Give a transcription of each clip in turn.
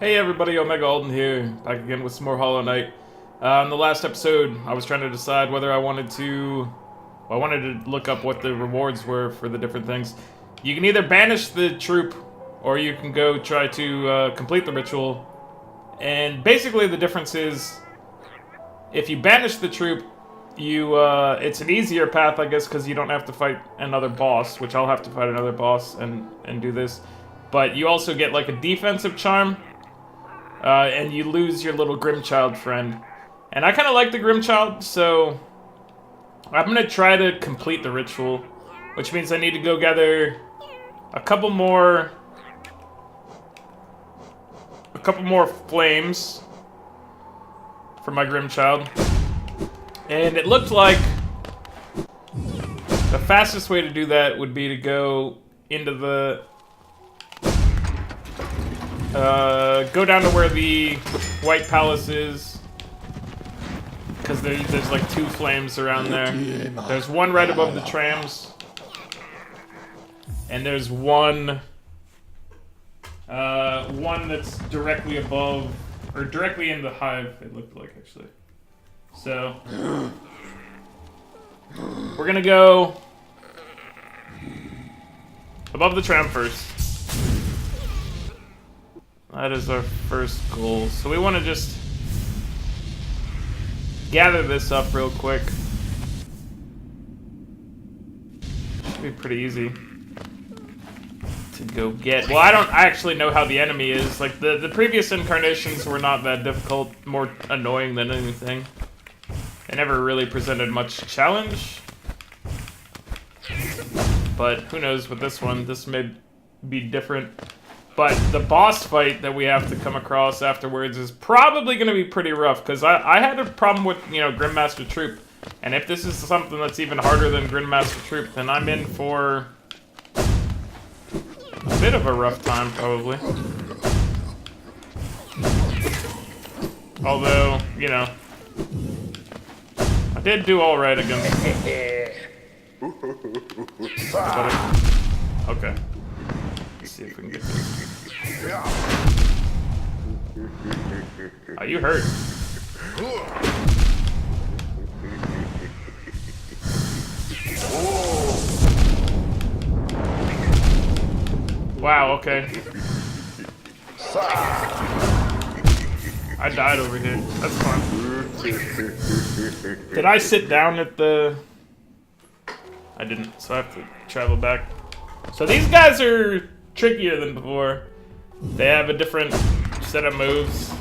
Hey everybody, Omega Alden here, back again with some more Hollow Knight. In the last episode, I was trying to decide whether I wanted to look up what the rewards were for the different things. You can either banish the troupe, or you can go try to complete the ritual. And basically the difference is, if you banish the troupe, it's an easier path, I guess, because you don't have to fight another boss, which I'll have to fight another boss and do this. But you also get like a defensive charm. And you lose your little Grimm child friend. And I kind of like the Grimm child, so I'm going to try to complete the ritual, which means I need to go gather a couple more flames for my Grimm child. And it looked like the fastest way to do that would be to go into the go down to where the White Palace is, because there's like two flames around there. There's one right above the trams, and there's one that's directly above, or directly in the hive, it looked like, actually. So, we're gonna go above the tram first. That is our first goal. So we want to just gather this up real quick. Should be pretty easy to go get. Well, I don't actually know how the enemy is. Like, the previous incarnations were not that difficult, more annoying than anything. They never really presented much challenge. But who knows with this one, this may be different. But the boss fight that we have to come across afterwards is probably going to be pretty rough, because I had a problem with, Grimm Master Troupe. And if this is something that's even harder than Grimm Master Troupe, then I'm in for a bit of a rough time, probably. Although, I did do alright against Okay. Let's see if we can get this. Oh, you hurt. Wow, okay. I died over here. That's fine. Did I sit down at the... I didn't, so I have to travel back. So these guys are trickier than before. They have a different set of moves.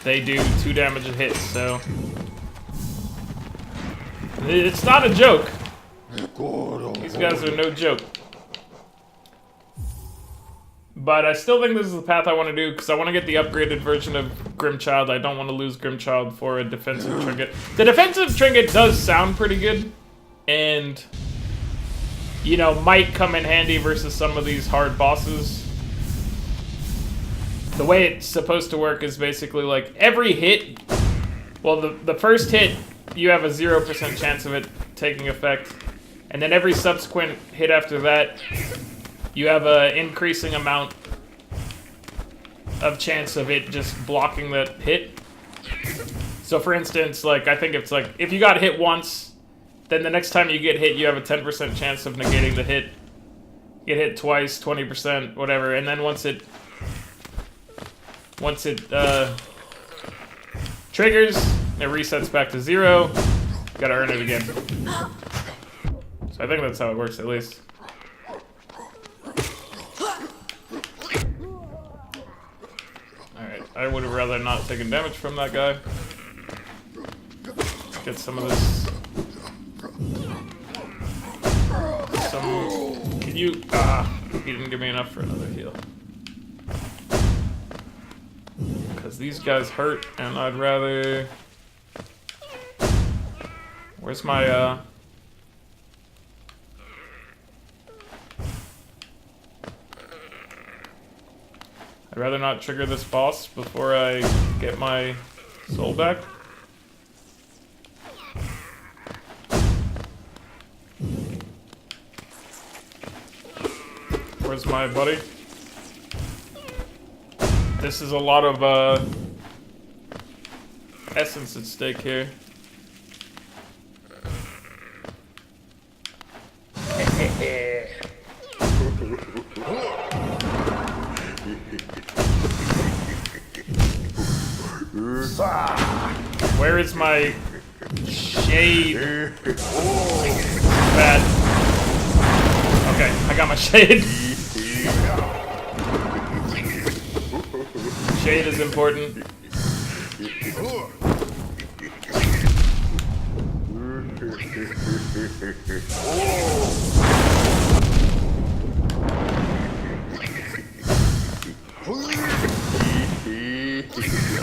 They do 2 damage a hit, so it's not a joke. These guys are no joke. But I still think this is the path I want to do, because I want to get the upgraded version of Grimm Child. I don't want to lose Grimm Child for a defensive trinket. The defensive trinket does sound pretty good, and might come in handy versus some of these hard bosses. The way it's supposed to work is basically like every hit, well, the first hit, you have a 0% chance of it taking effect. And then every subsequent hit after that, you have an increasing amount of chance of it just blocking that hit. So for instance, like, I think it's like, if you got hit once, then the next time you get hit, you have a 10% chance of negating the hit. Get hit twice, 20%, whatever, and then once it triggers, it resets back to 0. Gotta earn it again. So I think that's how it works, at least. Alright, I would have rather not taken damage from that guy. Let's get some of this. Can you... he didn't give me enough for another heal. Because these guys hurt, and I'd rather... Where's my, I'd rather not trigger this boss before I get my soul back. Where's my buddy? This is a lot of essence at stake here. Where is my shade? Bad. Okay, I got my shade. Shade is important.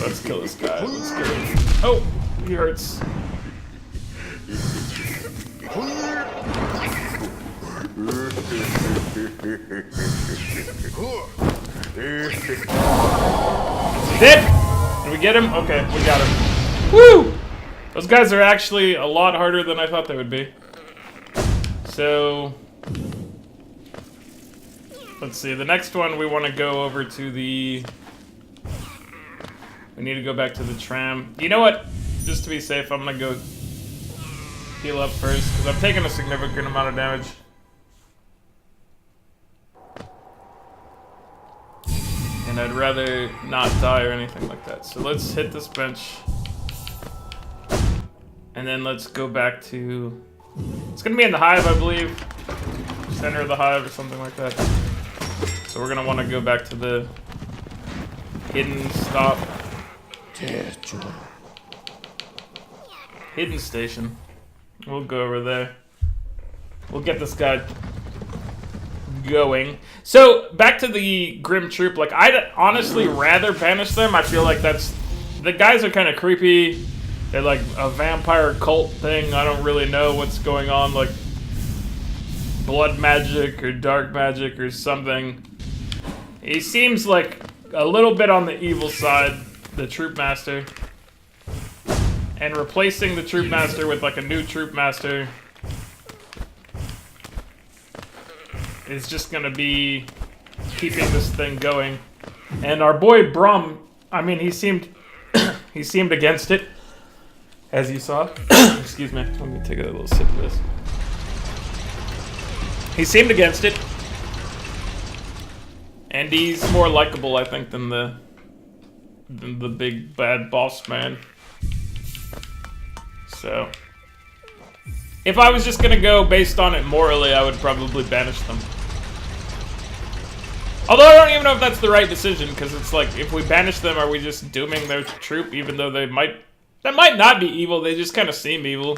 Let's kill this guy. Let's kill him. Oh, he hurts. Dead! Did we get him? Okay, we got him. Woo! Those guys are actually a lot harder than I thought they would be. So... let's see, the next one we want to go over to the... we need to go back to the tram. You know what? Just to be safe, I'm gonna go heal up first, because I've taken a significant amount of damage. And I'd rather not die or anything like that. So let's hit this bench. And then let's go back to... it's gonna be in the hive, I believe. Center of the hive or something like that. So we're gonna want to go back to the hidden stop. Hidden station. We'll go over there. We'll get this guy going. So, back to the Grimm Troupe. Like, I'd honestly rather banish them. I feel like that's... the guys are kind of creepy. They're like a vampire cult thing. I don't really know what's going on. Like, blood magic or dark magic or something. He seems like a little bit on the evil side, the Troupe Master. And replacing the Troupe Master with like a new Troupe Master is just gonna be keeping this thing going. And our boy Brum, I mean, he seemed he seemed against it, as you saw. Excuse me, let me take a little sip of this. He seemed against it. And he's more likable, I think, than the big bad boss man. So, if I was just gonna go based on it morally, I would probably banish them. Although I don't even know if that's the right decision, because it's like, if we banish them, are we just dooming their troop, even though they might not be evil, they just kind of seem evil.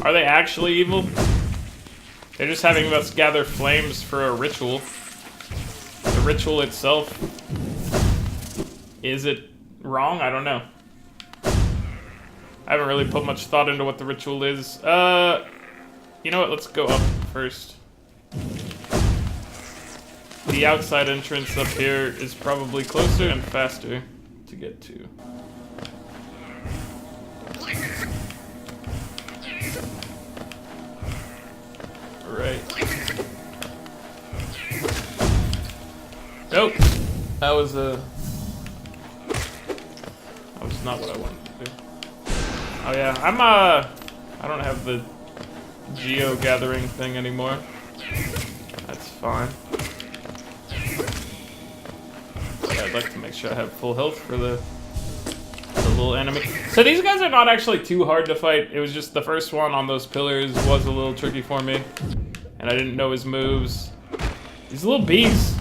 Are they actually evil? They're just having us gather flames for a ritual. The ritual itself, is it wrong? I don't know. I haven't really put much thought into what the ritual is. You know what? Let's go up first. The outside entrance up here is probably closer and faster to get to. Right. Nope. That was not what I wanted to do. Oh yeah, I don't have the geo gathering thing anymore. That's fine. Yeah, I'd like to make sure I have full health for the little enemy. So these guys are not actually too hard to fight. It was just the first one on those pillars was a little tricky for me. And I didn't know his moves. These little bees.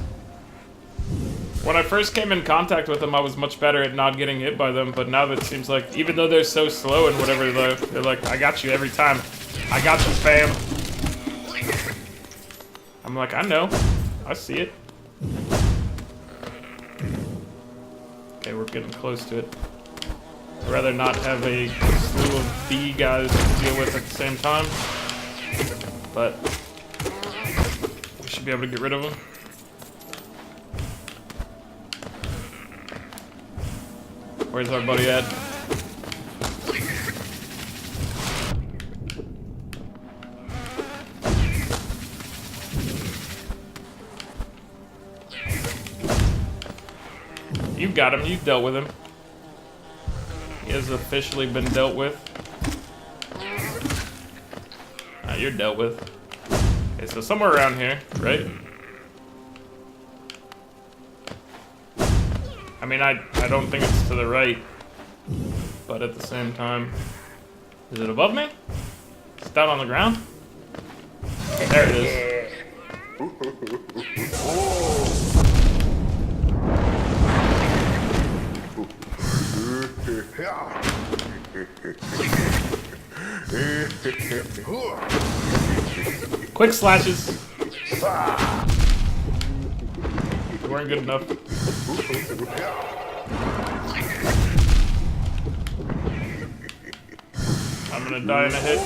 When I first came in contact with them, I was much better at not getting hit by them. But now that seems like, even though they're so slow and whatever, they're like, I got you every time. I got you, fam. I'm like, I know. I see it. Okay, we're getting close to it. I'd rather not have a slew of bee guys to deal with at the same time. But we should be able to get rid of them. Where's our buddy at? You've got him. You've dealt with him. He has officially been dealt with. You're dealt with. Okay, so somewhere around here, right? I mean, I don't think it's to the right, but at the same time, is it above me? Is it down on the ground? There it is. Quick slashes. They weren't good enough. I'm gonna die in a hit.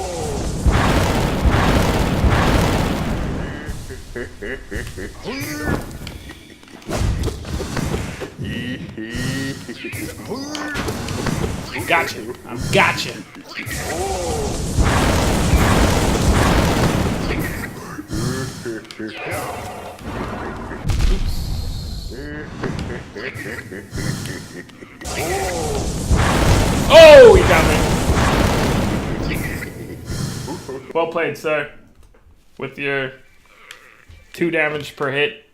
Gotcha. I'm gotcha. Oh, he got me. Well played, sir. With your 2 damage per hit.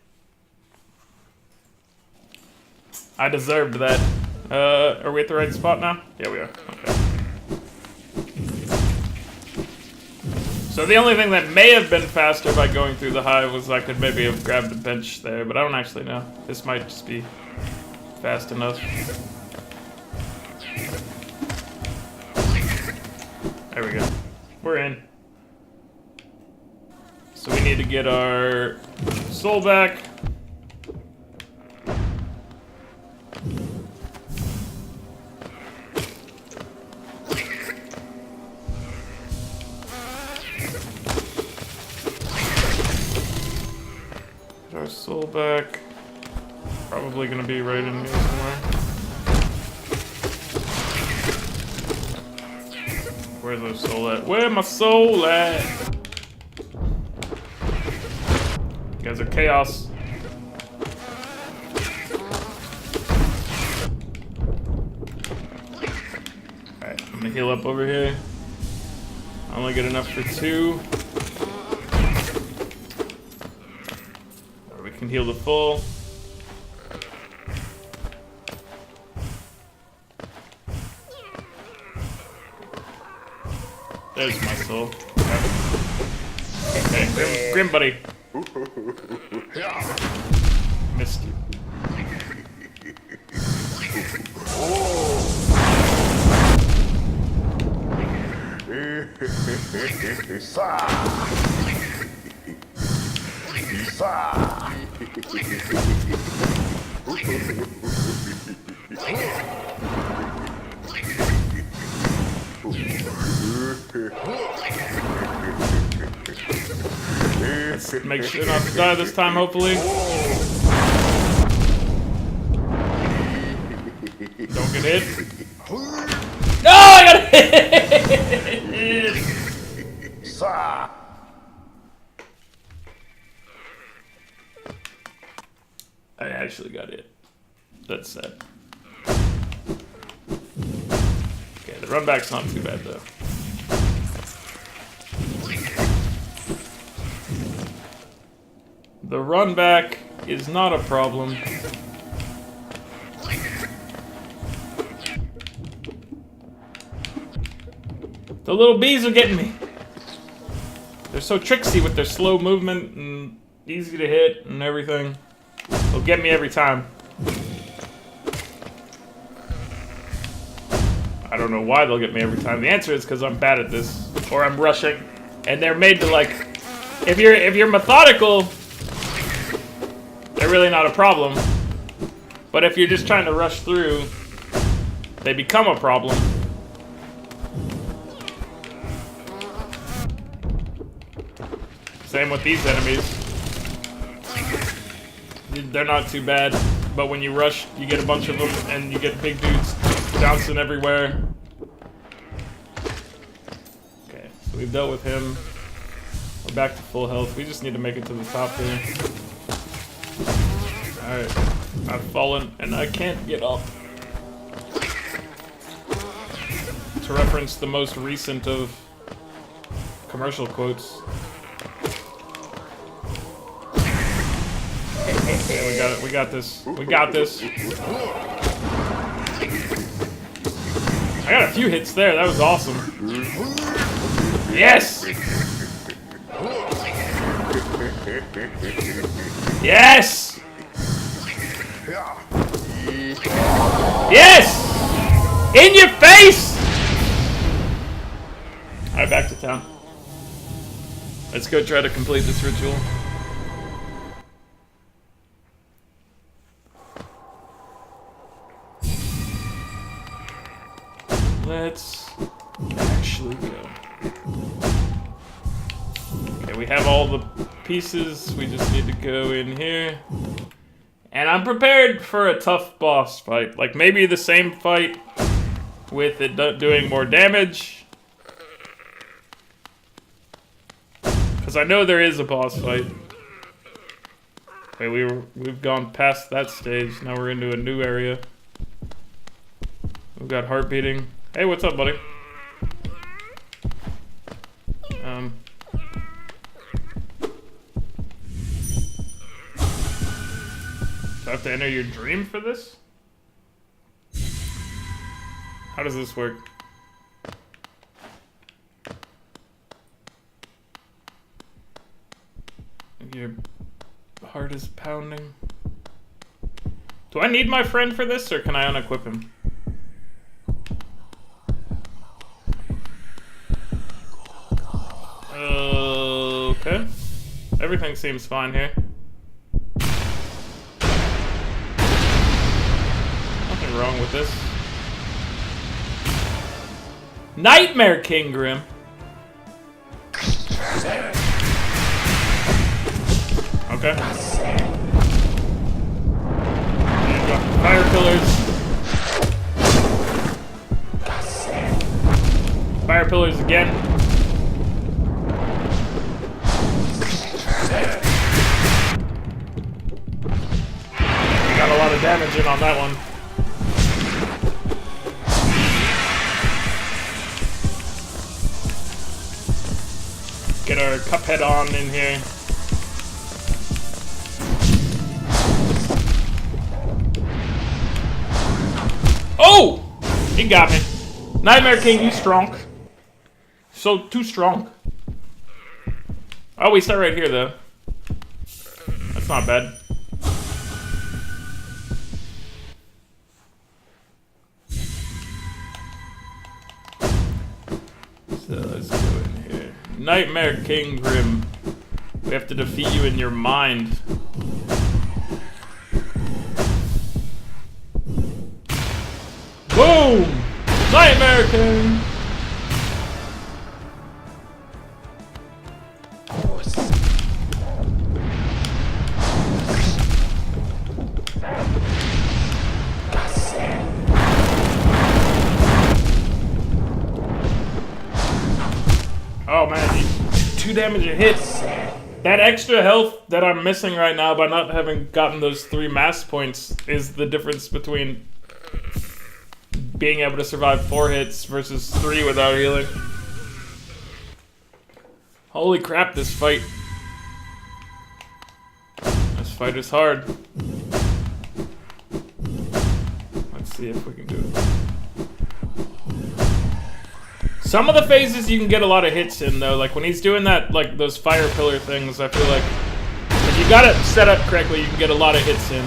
I deserved that. Are we at the right spot now? Yeah, we are. Okay. So the only thing that may have been faster by going through the hive was I could maybe have grabbed the bench there, but I don't actually know. This might just be fast enough. There we go. We're in. So we need to get our soul back. Get our soul back. Probably gonna be right in here somewhere. Where's our soul at? Where my soul at? You guys are chaos. Alright, I'm gonna heal up over here. I only get enough for 2. Or we can heal the full. There's my soul. Okay, Grimm buddy. Missed you. Let's make sure not to die this time, hopefully. Don't get hit. No, I got hit! I actually got hit. That's sad. Okay, the run back's not too bad though. The run back is not a problem. The little bees are getting me. They're so tricksy with their slow movement and easy to hit and everything. They'll get me every time. I don't know why they'll get me every time. The answer is because I'm bad at this, or I'm rushing, and they're made to like. If you're methodical, they're really not a problem. But if you're just trying to rush through, they become a problem. Same with these enemies. They're not too bad, but when you rush, you get a bunch of them, and you get big dudes bouncing everywhere. Okay, so we've dealt with him. We're back to full health. We just need to make it to the top here. Alright. I've fallen and I can't get up. To reference the most recent of commercial quotes. Okay, we got it. We got this. We got this. I got a few hits there. That was awesome. Yes! Yes! Yes! In your face! Alright, back to town. Let's go try to complete this ritual. Let's actually go. Okay, we have all the pieces. We just need to go in here. And I'm prepared for a tough boss fight. Like, maybe the same fight with it doing more damage. Because I know there is a boss fight. Okay, we've gone past that stage. Now we're into a new area. We've got heart beating. Hey, what's up, buddy? Do I have to enter your dream for this? How does this work? Your heart is pounding. Do I need my friend for this, or can I unequip him? Okay. Everything seems fine here. Nothing wrong with this. Nightmare King Grimm. Okay. Fire pillars. Fire pillars again. Got a lot of damage in on that one. Get our Cuphead on in here. Oh! He got me. Nightmare King, you strong. So, too strong. Oh, we start right here, though. That's not bad. So let's go in here. Nightmare King Grimm. We have to defeat you in your mind. Boom! Nightmare King! Oh man, 2 damage a hit. That extra health that I'm missing right now by not having gotten those 3 mass points is the difference between being able to survive 4 hits versus 3 without healing. Holy crap, this fight. This fight is hard. Let's see if we can do it. Some of the phases you can get a lot of hits in though, like when he's doing that, like those fire pillar things, I feel like if you got it set up correctly, you can get a lot of hits in.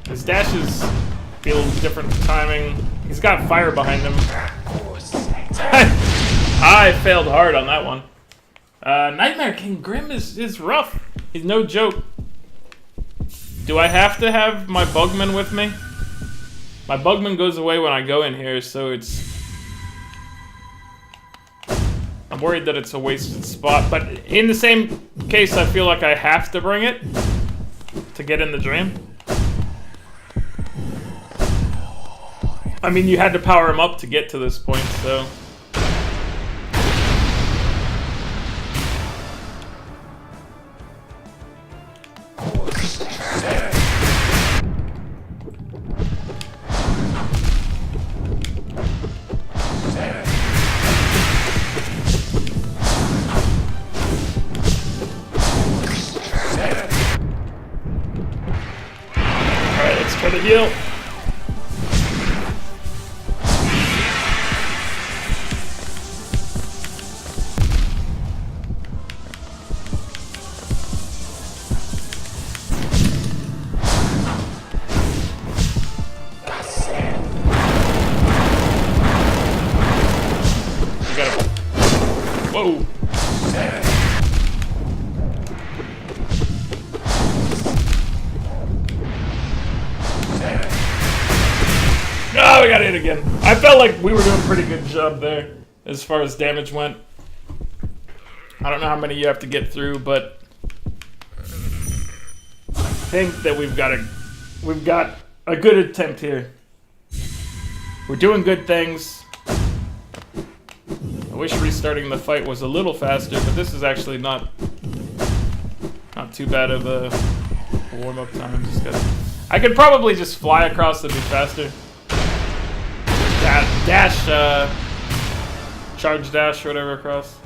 His dashes feel different timing. He's got fire behind him. I failed hard on that one. Nightmare King Grimm is rough. He's no joke. Do I have to have my Bugman with me? My Bugman goes away when I go in here, so it's... I'm worried that it's a wasted spot, but in the same case, I feel like I have to bring it to get in the dream. I mean, you had to power him up to get to this point, so... Alright, let's try to heal. Whoa! Oh, we got hit again. I felt like we were doing a pretty good job there as far as damage went. I don't know how many you have to get through, but I think that we've got a good attempt here. We're doing good things. I wish restarting the fight was a little faster, but this is actually not too bad of a warm-up time. I could probably just fly across to be faster. Dash, charge dash or whatever across.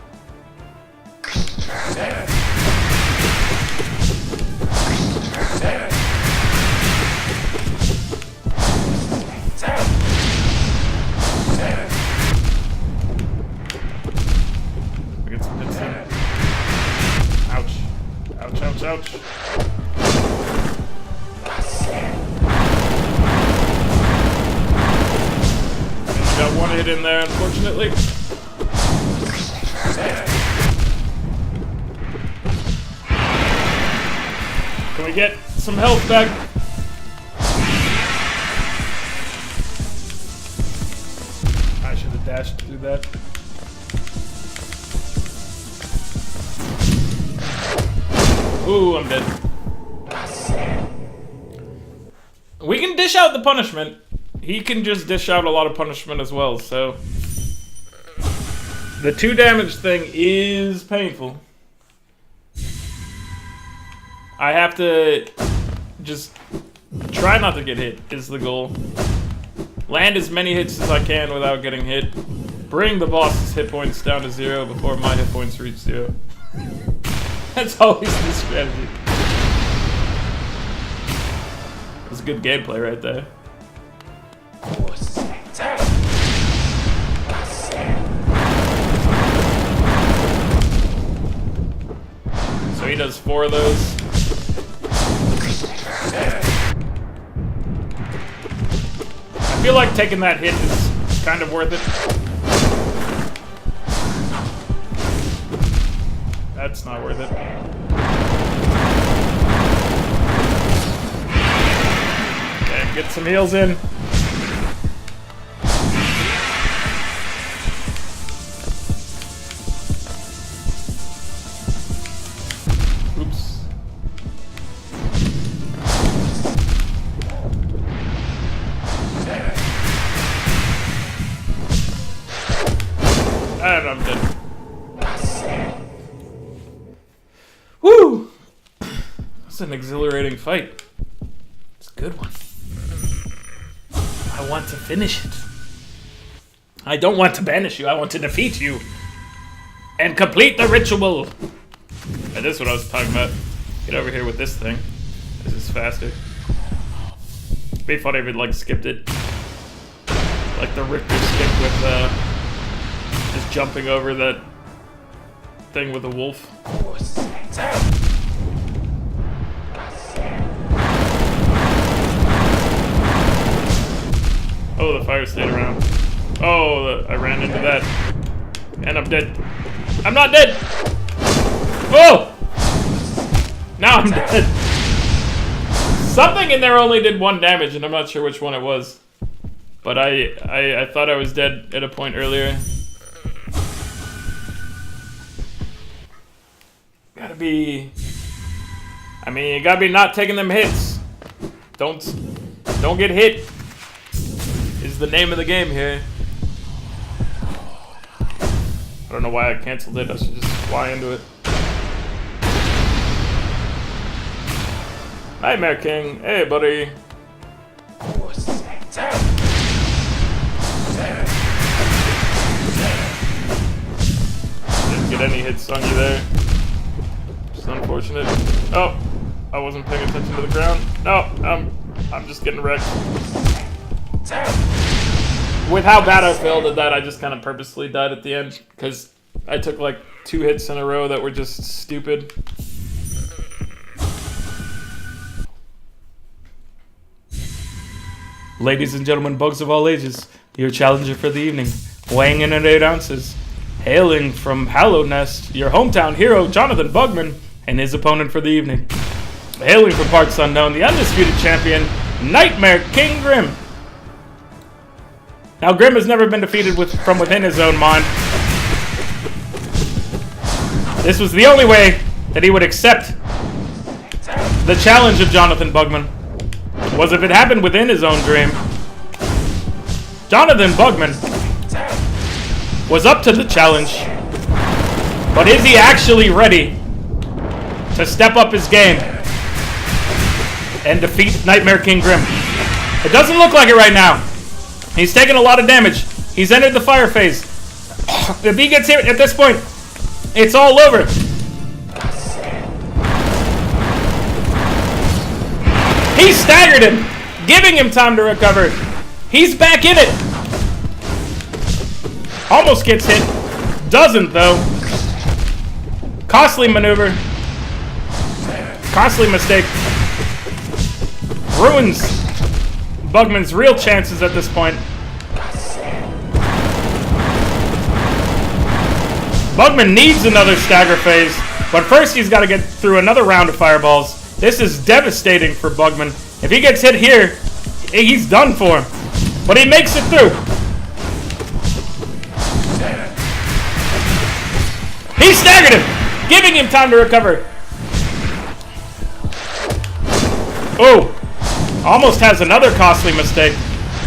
Get some hits in. Ouch. Ouch, ouch, ouch. Got one hit in there, unfortunately. Can we get some health back? I should have dashed to do that. Ooh, I'm dead. We can dish out the punishment. He can just dish out a lot of punishment as well, so... The 2 damage thing is painful. I have to just try not to get hit is the goal. Land as many hits as I can without getting hit. Bring the boss's hit points down to 0 before my hit points reach 0. That's always the strategy. That's good gameplay right there. So he does 4 of those. I feel like taking that hit is kind of worth it. That's not worth it. Okay, get some heals in. Oops. And I'm dead. Woo! That's an exhilarating fight. It's a good one. I want to finish it. I don't want to banish you, I want to defeat you. And complete the ritual. And this is what I was talking about. Get over here with this thing. This is faster. It'd be funny if it like skipped it. Like the Richter skip with just jumping over that thing with the wolf. Oh, the fire stayed around. Oh, I ran into that. And I'm dead. I'm not dead! Oh! Now I'm dead. Something in there only did 1 damage, and I'm not sure which one it was. But I thought I was dead at a point earlier. Gotta be... I mean, you gotta be not taking them hits. Don't get hit. is the name of the game here. I don't know why I canceled it. I should just fly into it. Nightmare King. Hey, buddy. Didn't get any hits on you there. Just unfortunate. Oh, I wasn't paying attention to the ground. No, I'm just getting wrecked. With how bad I failed at that, I just kind of purposely died at the end because I took like 2 hits in a row that were just stupid. Ladies and gentlemen, bugs of all ages, your challenger for the evening, weighing in at 8 ounces, hailing from Hallowed Nest, your hometown hero, Jonathan Bugman, and his opponent for the evening. Hailing from parts unknown, the undisputed champion, Nightmare King Grimm. Now, Grimm has never been defeated from within his own mind. This was the only way that he would accept the challenge of Jonathan Bugman, was if it happened within his own dream. Jonathan Bugman was up to the challenge, but is he actually ready to step up his game and defeat Nightmare King Grimm? It doesn't look like it right now. He's taking a lot of damage. He's entered the fire phase. If he gets hit at this point, it's all over. He staggered him, giving him time to recover. He's back in it. Almost gets hit. Doesn't, though. Costly maneuver. Costly mistake. Ruins Bugman's real chances at this point. Bugman needs another stagger phase, but first he's got to get through another round of fireballs. This is devastating for Bugman. If he gets hit here, he's done for him. But he makes it through. He staggered him, giving him time to recover. Oh, almost has another costly mistake,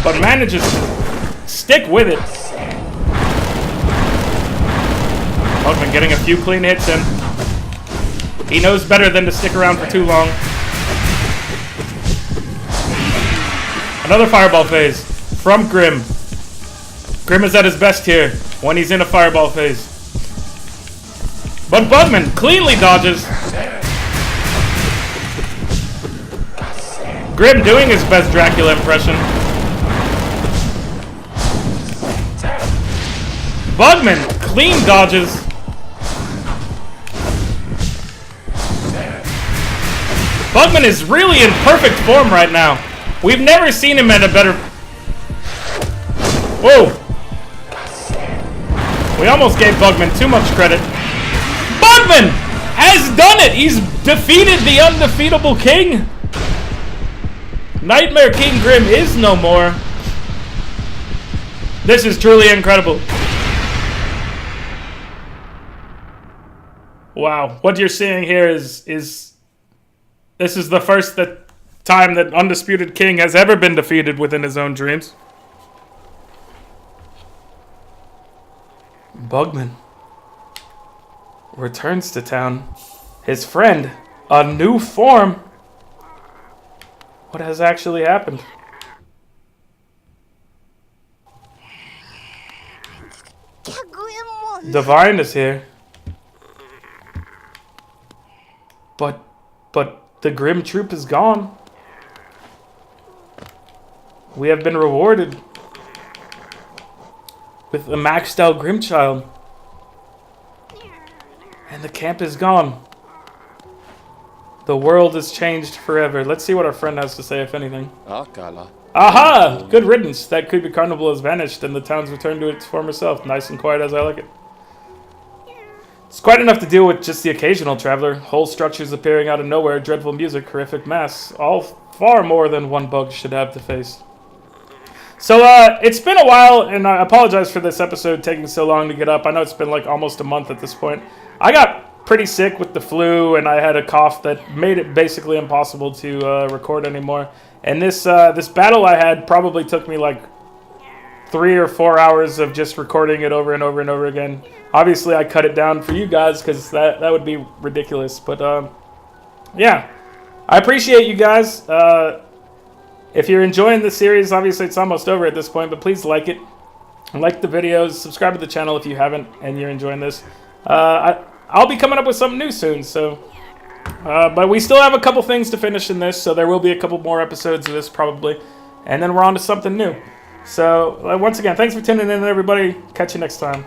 but manages to stick with it. Bugman getting a few clean hits in. He knows better than to stick around for too long. Another fireball phase from Grimm. Grimm is at his best here when he's in a fireball phase. But Bugman cleanly dodges. Grimm doing his best Dracula impression. Bugman clean dodges. Bugman is really in perfect form right now. We've never seen him at a better... Whoa! We almost gave Bugman too much credit. Bugman has done it! He's defeated the undefeatable king! Nightmare King Grimm is no more. This is truly incredible. Wow, what you're seeing here is this is the first time that Undisputed King has ever been defeated within his own dreams. Bugman returns to town. His friend, a new form. What has actually happened? Divine is here. But the Grimm Troupe is gone. We have been rewarded with a maxed out Grimm child. And the camp is gone. The world has changed forever. Let's see what our friend has to say, if anything. Aha! Good riddance. That creepy carnival has vanished and the town's returned to its former self. Nice and quiet as I like it. It's quite enough to deal with just the occasional traveler. Whole structures appearing out of nowhere, dreadful music, horrific masks. All far more than one bug should have to face. So, it's been a while, and I apologize for this episode taking so long to get up. I know it's been like almost a month at this point. I got pretty sick with the flu, and I had a cough that made it basically impossible to record anymore. And this battle I had probably took me like 3 or 4 hours of just recording it over and over and over again. Obviously, I cut it down for you guys because that would be ridiculous. But yeah, I appreciate you guys. If you're enjoying the series, obviously it's almost over at this point, but please like it. Like the videos, subscribe to the channel if you haven't and you're enjoying this. I'll be coming up with something new soon, so... but we still have a couple things to finish in this, so there will be a couple more episodes of this probably. And then we're on to something new. So, once again, thanks for tuning in, everybody. Catch you next time.